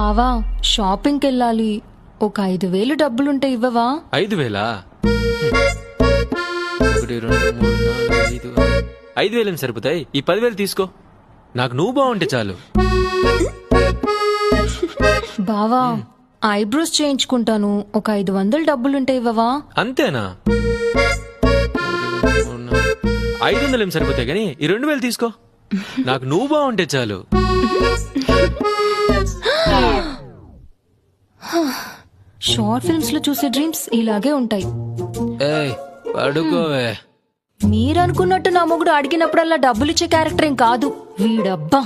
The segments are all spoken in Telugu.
బావా షాపింగ్కి వెళ్ళాలి. ఒక 5,000 డబ్బులుంటే ఇవ్వవా? 5,000? 1 2 3 4 5 5,000 ఏం సరిపోతాయి? ఈ 10,000 తీసుకో. నాకు నువ్వు బాగుంటే చాలు. బావా ఐబ్రోస్ చేయించుకుంటాను. ఒక 500 డబ్బులుంటే ఇవ్వవా? అంతేనా? 500 ఏం సరిపోతాయి కానీ ఈ 2,000 తీసుకో. నాకు నువ్వు బాగుంటే చాలు. షార్ట్ ఫిల్మ్స్ లో చూసే డ్రీమ్స్ ఇలాగే ఉంటాయి. ఏయ్ పడుకోవే. మీరనుకున్నట్టు నా మొగుడు అడిగినప్పుడల్లా డబ్బులిచ్చే క్యారెక్టర్ ఏం కాదు వీడబ్బా.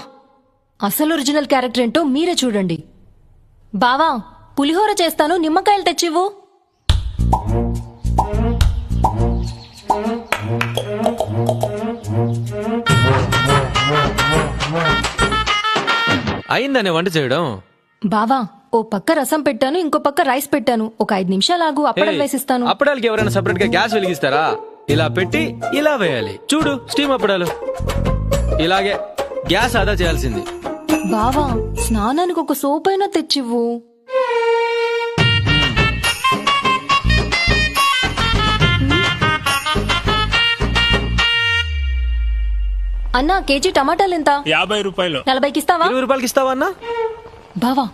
అసలు ఒరిజినల్ క్యారెక్టర్ ఏంటో మీరే చూడండి. బావా పులిహోర చేస్తాను, నిమ్మకాయలు తెచ్చివ్వు. అయిందనే వంట చేయడం. బావా ఓ పక్క రసం పెట్టాను, ఇంకో పక్క రైస్ పెట్టాను. ఒక 5 నిమిషాలు ఆగు, అప్పడం వేసిస్తాను. అప్పడాలకి ఎవరైనా సెపరేట్ గా గ్యాస్ వెలిగిస్తారా? ఇలా పెట్టి ఇలా వేయాలి. చూడు స్టీమ్ అప్పడాలు. ఇలాగే గ్యాస్ ఆదా చేయాల్సింది. బావా స్నానానికి ఒక సోప్ అయినా తెచ్చివ్వు. అన్నా కేజీ టమాటాలు ఎంత? 50 రూపాయలు. 40కి ఇస్తావా? 20 రూపాయలకి ఇస్తావా అన్నా? బావా